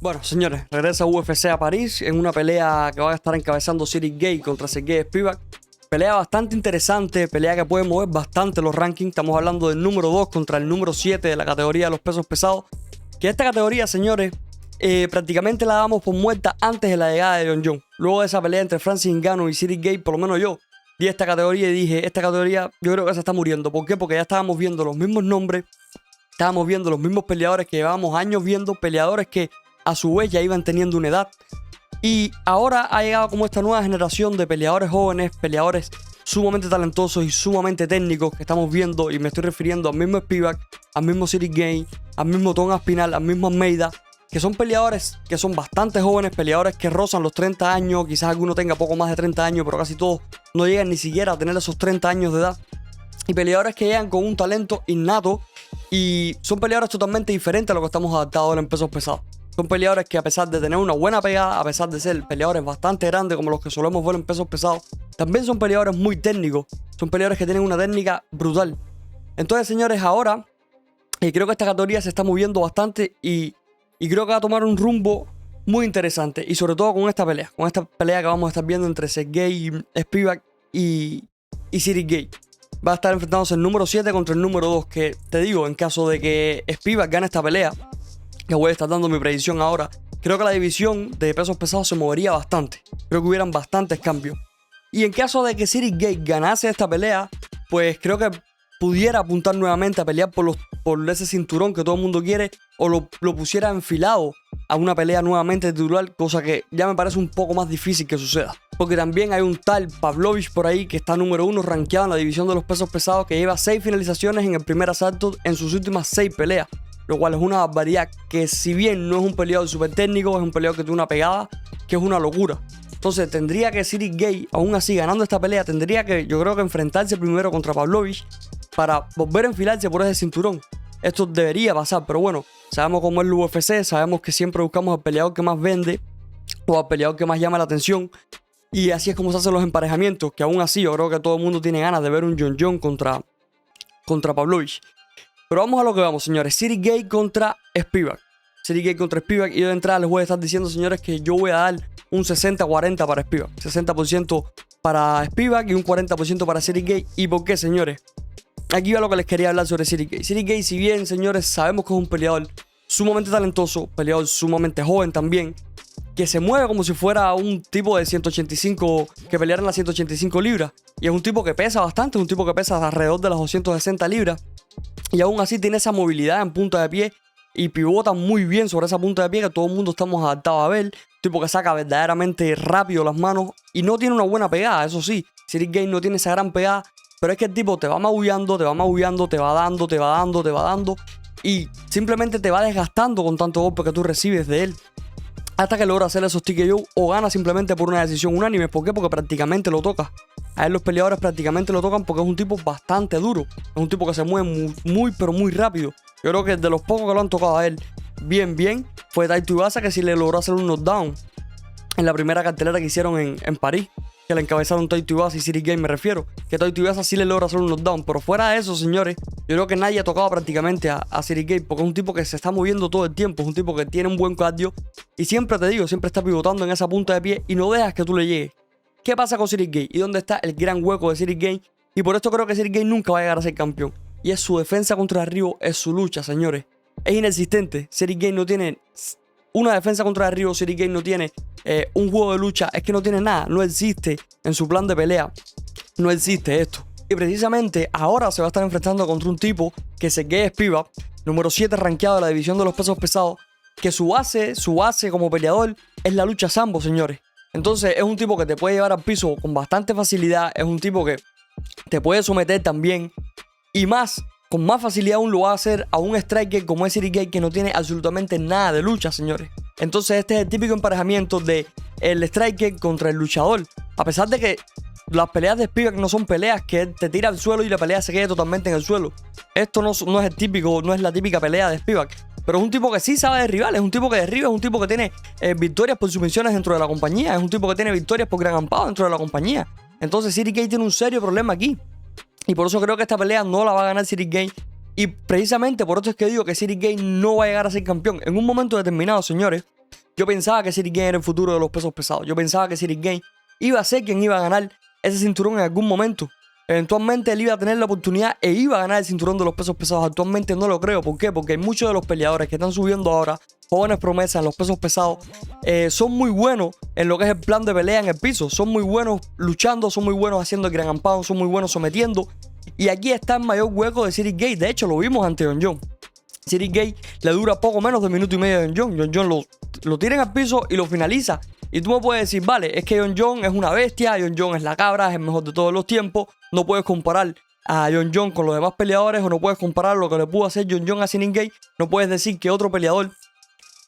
Bueno, señores, regresa UFC a París en una pelea que va a estar encabezando Cyril Gane contra Sergey Spivak. Pelea bastante interesante, pelea que puede mover bastante los rankings. Estamos hablando del número 2 contra el número 7 de la categoría de los pesos pesados. Que esta categoría, señores, prácticamente la damos por muerta antes de la llegada de Jon Jones. Luego de esa pelea entre Francis Ngannou y Cyril Gane, por lo menos yo vi esta categoría y dije, esta categoría yo creo que se está muriendo. ¿Por qué? Porque ya estábamos viendo los mismos nombres, estábamos viendo los mismos peleadores que llevábamos años viendo, peleadores que a su vez ya iban teniendo una edad. Y ahora ha llegado como esta nueva generación de peleadores jóvenes, peleadores sumamente talentosos y sumamente técnicos que estamos viendo, y me estoy refiriendo al mismo Spivak, al mismo Cyril Gane, al mismo Tom Aspinall, al mismo Almeida, que son peleadores que son bastante jóvenes, peleadores que rozan los 30 años, quizás alguno tenga poco más de 30 años, pero casi todos no llegan ni siquiera a tener esos 30 años de edad. Y peleadores que llegan con un talento innato y son peleadores totalmente diferentes a lo que estamos adaptados ahora en pesos pesados. Son peleadores que, a pesar de tener una buena pegada, a pesar de ser peleadores bastante grandes como los que solemos ver en pesos pesados, también son peleadores muy técnicos. Son peleadores que tienen una técnica brutal. Entonces, señores, ahora creo que esta categoría se está moviendo bastante y creo que va a tomar un rumbo muy interesante. Y sobre todo con esta pelea que vamos a estar viendo entre Sergey Spivak y Cyril Gane. Va a estar enfrentándose el número 7 contra el número 2, que te digo, en caso de que Spivak gane esta pelea, que voy a estar dando mi predicción ahora, creo que la división de pesos pesados se movería bastante. Creo que hubieran bastantes cambios. Y en caso de que Cyril Gane ganase esta pelea, pues creo que pudiera apuntar nuevamente a pelear por ese cinturón que todo el mundo quiere, o lo pusiera enfilado a una pelea nuevamente titular, cosa que ya me parece un poco más difícil que suceda. Porque también hay un tal Pavlovich por ahí que está número 1 rankeado en la división de los pesos pesados, que lleva 6 finalizaciones en el primer asalto en sus últimas 6 peleas. Lo cual es una barbaridad, que si bien no es un peleador súper técnico, es un peleador que tiene una pegada que es una locura. Entonces tendría que Cyril Gane, aún así ganando esta pelea, tendría que, yo creo que enfrentarse primero contra Pavlovich para volver a enfilarse por ese cinturón. Esto debería pasar, pero bueno, sabemos cómo es el UFC, sabemos que siempre buscamos al peleador que más vende o al peleador que más llama la atención, y así es como se hacen los emparejamientos, que aún así yo creo que todo el mundo tiene ganas de ver un Jon Jones contra Pavlovich. Pero vamos a lo que vamos, señores. Cyril Gane contra Spivak. Cyril Gane contra Spivak. Y yo de entrada les voy a estar diciendo, señores, que yo voy a dar un 60-40 para Spivak. 60% para Spivak y un 40% para Cyril Gane. ¿Y por qué, señores? Aquí va lo que les quería hablar sobre Cyril Gane. Cyril Gane, si bien, señores, sabemos que es un peleador sumamente talentoso, peleador sumamente joven también, que se mueve como si fuera un tipo de 185, que peleara en las 185 libras. Y es un tipo que pesa bastante, es un tipo que pesa alrededor de las 260 libras. Y aún así tiene esa movilidad en punta de pie y pivota muy bien sobre esa punta de pie que todo el mundo estamos adaptados a ver. Tipo que saca verdaderamente rápido las manos y no tiene una buena pegada, eso sí. Cyril Gane no tiene esa gran pegada, pero es que el tipo te va magullando, te va dando y simplemente te va desgastando con tanto golpe que tú recibes de él, hasta que logra hacer esos TKO o gana simplemente por una decisión unánime. ¿Por qué? Porque prácticamente lo toca. A él los peleadores prácticamente lo tocan porque es un tipo bastante duro. Es un tipo que se mueve muy pero muy rápido. Yo creo que de los pocos que lo han tocado a él bien fue Taito Iwasa, que sí le logró hacer un knockdown en la primera cartelera que hicieron en París, que le encabezaron Taito Iwasa y Cyril Gane, me refiero. Que Taito Iwasa sí le logra hacer un knockdown. Pero fuera de eso, señores, yo creo que nadie ha tocado prácticamente a Cyril Gane, porque es un tipo que se está moviendo todo el tiempo. Es un tipo que tiene un buen cardio y siempre te digo, siempre está pivotando en esa punta de pie y no dejas que tú le llegues. ¿Qué pasa con Cyril Gane? ¿Y dónde está el gran hueco de Cyril Gane? Y por esto creo que Cyril Gane nunca va a llegar a ser campeón. Y es su defensa contra Río, es su lucha, señores. Es inexistente. Cyril Gane no tiene una defensa contra Río, Cyril Gane no tiene un juego de lucha. Es que no tiene nada, no existe en su plan de pelea. No existe esto. Y precisamente ahora se va a estar enfrentando contra un tipo que es Sergey Spivak, número 7 rankeado de la división de los pesos pesados, que su base como peleador es la lucha sambo, señores. Entonces es un tipo que te puede llevar al piso con bastante facilidad, es un tipo que te puede someter también, y con más facilidad aún lo va a hacer a un striker como es Cyril Gane, que no tiene absolutamente nada de lucha, señores. Entonces este es el típico emparejamiento de el striker contra el luchador. A pesar de que las peleas de Spivak no son peleas que te tira al suelo y la pelea se quede totalmente en el suelo. Esto no es la típica pelea de Spivak. Pero es un tipo que sí sabe derribar, es un tipo que derriba, es un tipo que tiene victorias por sumisiones dentro de la compañía, es un tipo que tiene victorias por gran ampado dentro de la compañía. Entonces Cyril Gane tiene un serio problema aquí. Y por eso creo que esta pelea no la va a ganar Cyril Gane. Y precisamente por eso es que digo que Cyril Gane no va a llegar a ser campeón. En un momento determinado, señores, Yo pensaba que Cyril Gane era el futuro de los pesos pesados. Yo pensaba que Cyril Gane iba a ser quien iba a ganar ese cinturón en algún momento. Eventualmente él iba a tener la oportunidad e iba a ganar el cinturón de los pesos pesados. Actualmente no lo creo. ¿Por qué? Porque hay muchos de los peleadores que están subiendo ahora, jóvenes promesas en los pesos pesados, son muy buenos en lo que es el plan de pelea en el piso. Son muy buenos luchando, son muy buenos haciendo el ground and pound, son muy buenos sometiendo. Y aquí está el mayor hueco de Cyril Gane. De hecho, lo vimos ante Jon Jones. Cyril Gane le dura poco menos de minuto y medio a Jon Jones. Jon Jones lo tira al piso y lo finaliza. Y tú me puedes decir, vale, es que Jon Jones es una bestia, Jon Jones es la cabra, es el mejor de todos los tiempos. No puedes comparar a Jon Jones con los demás peleadores, o no puedes comparar lo que le pudo hacer Jon Jones a Cyril Gane. No puedes decir que otro peleador,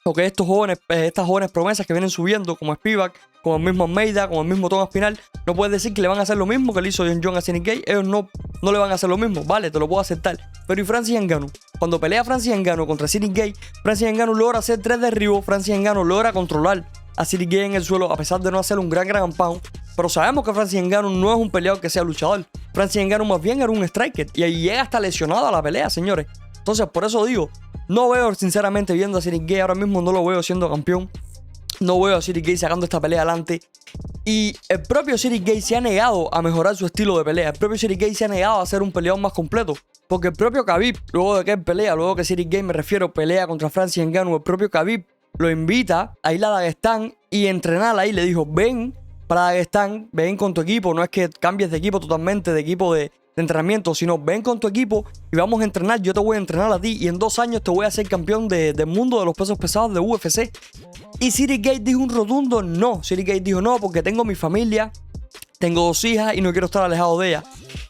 o que estas jóvenes promesas que vienen subiendo, como Spivak, como el mismo Almeida, como el mismo Thomas Pinal, no puedes decir que le van a hacer lo mismo que le hizo Jon Jones a Cyril Gane. Ellos no le van a hacer lo mismo, vale, te lo puedo aceptar. Pero ¿y Francis Ngannou? Cuando pelea Francis Ngannou contra Cyril Gane, Francis Ngannou logra hacer 3 derribos, Francis Ngannou logra controlar a Cyril Gane en el suelo, a pesar de no hacer un gran ground and pound. Pero sabemos que Francis Ngannou no es un peleador que sea luchador. Francis Ngannou más bien era un striker, y ahí llega hasta lesionado a la pelea, señores. Entonces, por eso digo, no veo sinceramente viendo a Cyril Gane ahora mismo, no lo veo siendo campeón. No veo a Cyril Gane sacando esta pelea adelante. Y el propio Cyril Gane se ha negado a mejorar su estilo de pelea. El propio Cyril Gane se ha negado a ser un peleador más completo. Porque el propio Khabib, luego de que él pelea, luego que Cyril Gane, me refiero, pelea contra Francis Ngannou, el propio Khabib lo invita a ir a Dagestán y entrenar ahí. Le dijo, ven para Dagestán, ven con tu equipo. No es que cambies de equipo totalmente, de equipo de entrenamiento, sino ven con tu equipo y vamos a entrenar. Yo te voy a entrenar a ti y en 2 años te voy a hacer campeón del mundo de los pesos pesados de UFC. Y Cyril Gane dijo un rotundo no. Cyril Gane dijo no, porque tengo mi familia, tengo 2 hijas y no quiero estar alejado de ellas.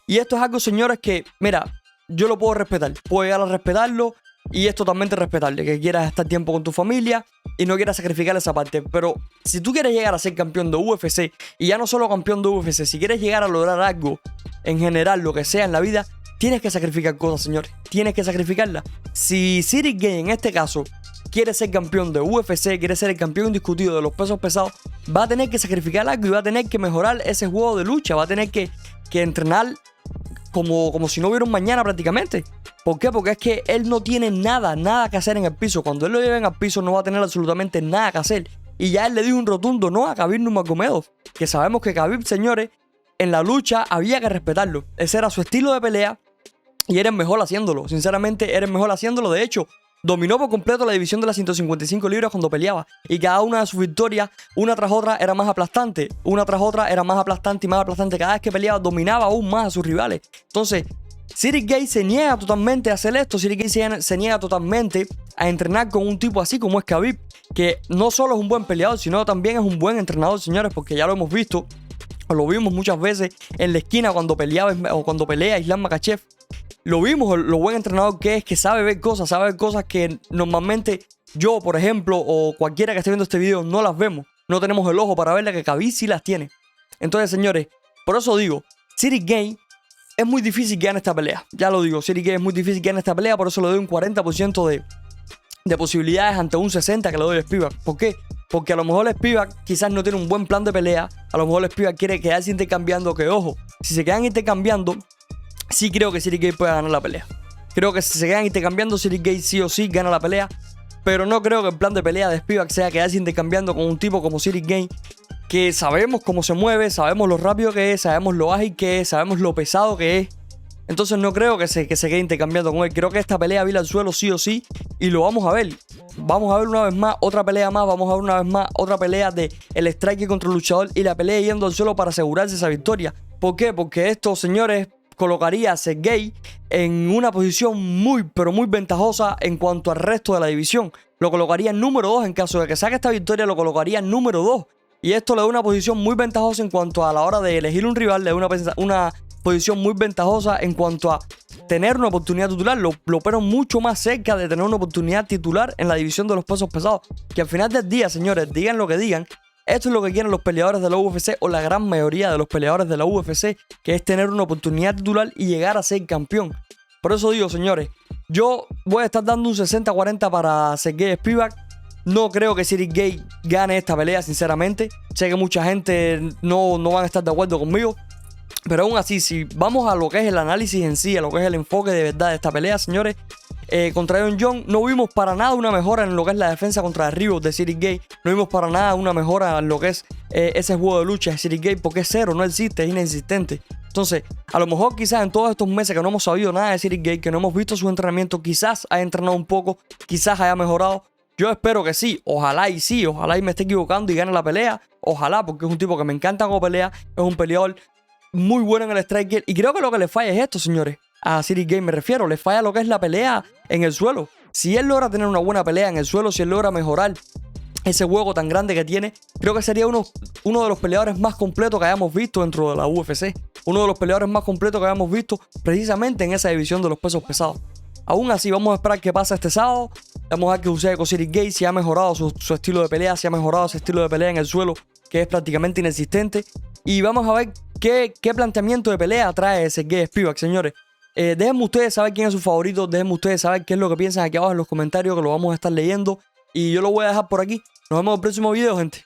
Y esto es algo, señores, que, mira, yo lo puedo respetar, puedo llegar a respetarlo. Y es totalmente respetable que quieras estar tiempo con tu familia y no quieras sacrificar esa parte. Pero si tú quieres llegar a ser campeón de UFC, y ya no solo campeón de UFC, si quieres llegar a lograr algo en general, lo que sea en la vida, tienes que sacrificar cosas, señores. Tienes que sacrificarlas. Si Cyril Gane, en este caso, quiere ser campeón de UFC, quiere ser el campeón indiscutido de los pesos pesados, va a tener que sacrificar algo y va a tener que mejorar ese juego de lucha. Va a tener que entrenar como si no hubiera un mañana prácticamente. ¿Por qué? Porque es que él no tiene nada que hacer en el piso. Cuando él lo lleven al piso no va a tener absolutamente nada que hacer. Y ya él le dijo un rotundo no a Khabib Nurmagomedov, que sabemos que Khabib, señores, en la lucha había que respetarlo. Ese era su estilo de pelea y era el mejor haciéndolo. Sinceramente, era el mejor haciéndolo. De hecho, dominó por completo la división de las 155 libras cuando peleaba. Y cada una de sus victorias, una tras otra, era más aplastante. Una tras otra era más aplastante y más aplastante. Cada vez que peleaba, dominaba aún más a sus rivales. Entonces, Cyril Gane se niega totalmente a hacer esto. Cyril Gane se niega totalmente a entrenar con un tipo así como es Khabib, que no solo es un buen peleador, sino también es un buen entrenador, señores, porque ya lo hemos visto, o lo vimos muchas veces en la esquina cuando peleaba o cuando pelea Islam Makhachev. Lo vimos, lo buen entrenador que es, que sabe ver cosas que normalmente yo, por ejemplo, o cualquiera que esté viendo este video, no las vemos. No tenemos el ojo para verla, que Khabib sí las tiene. Entonces, señores, por eso digo, Cyril Gane es muy difícil que gane esta pelea. Ya lo digo, Cyril Gane es muy difícil que gane esta pelea, por eso le doy un 40% de posibilidades ante un 60% que le doy a Spivak. ¿Por qué? Porque a lo mejor Spivak quizás no tiene un buen plan de pelea. A lo mejor Spivak quiere quedarse intercambiando, que ojo, si se quedan intercambiando, sí creo que Cyril Gane puede ganar la pelea. Creo que si se quedan intercambiando, Cyril Gane sí o sí gana la pelea. Pero no creo que el plan de pelea de Spivak sea quedarse intercambiando con un tipo como Cyril Gane, que sabemos cómo se mueve, sabemos lo rápido que es, sabemos lo ágil que es, sabemos lo pesado que es. Entonces no creo que se quede intercambiando con él. Creo que esta pelea vira al suelo sí o sí, y lo vamos a ver. Vamos a ver una vez más otra pelea más, vamos a ver una vez más otra pelea de el striker contra el luchador y la pelea yendo al suelo para asegurarse esa victoria. ¿Por qué? Porque esto, señores, colocaría a Sergey en una posición muy, pero muy ventajosa en cuanto al resto de la división. Lo colocaría en número 2 en caso de que saque esta victoria, lo colocaría en número 2. Y esto le da una posición muy ventajosa en cuanto a la hora de elegir un rival, le da una posición muy ventajosa en cuanto a tener una oportunidad titular. Lo pero mucho más cerca de tener una oportunidad titular en la división de los pesos pesados. Que al final del día, señores, digan lo que digan, esto es lo que quieren los peleadores de la UFC, o la gran mayoría de los peleadores de la UFC, que es tener una oportunidad titular y llegar a ser campeón. Por eso digo, señores, yo voy a estar dando un 60-40 para Sergey Spivak. No creo que Cyril Gane gane esta pelea, sinceramente. Sé que mucha gente no van a estar de acuerdo conmigo, pero aún así, si vamos a lo que es el análisis en sí, a lo que es el enfoque de verdad de esta pelea, señores, contra John Jones. No vimos para nada una mejora en lo que es la defensa contra derribos de Cyril Gane. No vimos para nada una mejora en lo que es ese juego de lucha de Cyril Gane, porque es cero, no existe, es inexistente. Entonces, a lo mejor quizás en todos estos meses que no hemos sabido nada de Cyril Gane, que no hemos visto su entrenamiento, quizás haya entrenado un poco, quizás haya mejorado. Yo espero que sí, ojalá y me esté equivocando y gane la pelea. Ojalá, porque es un tipo que me encanta como pelea, es un peleador muy bueno en el striker. Y creo que lo que le falla es esto, señores. A Cyril Gane me refiero, le falla lo que es la pelea en el suelo. Si él logra tener una buena pelea en el suelo, si él logra mejorar ese juego tan grande que tiene, creo que sería uno de los peleadores más completos que hayamos visto dentro de la UFC. Uno de los peleadores más completos que hayamos visto precisamente en esa división de los pesos pesados. Aún así, vamos a esperar qué pasa este sábado. Vamos a ver qué sucede con Cyril Gane, si ha mejorado su estilo de pelea, si ha mejorado ese estilo de pelea en el suelo, que es prácticamente inexistente. Y vamos a ver qué planteamiento de pelea trae Sergey Spivak, señores. Déjenme ustedes saber quién es su favorito. Déjenme ustedes saber qué es lo que piensan aquí abajo en los comentarios, que lo vamos a estar leyendo. Y yo lo voy a dejar por aquí. Nos vemos en el próximo video, gente.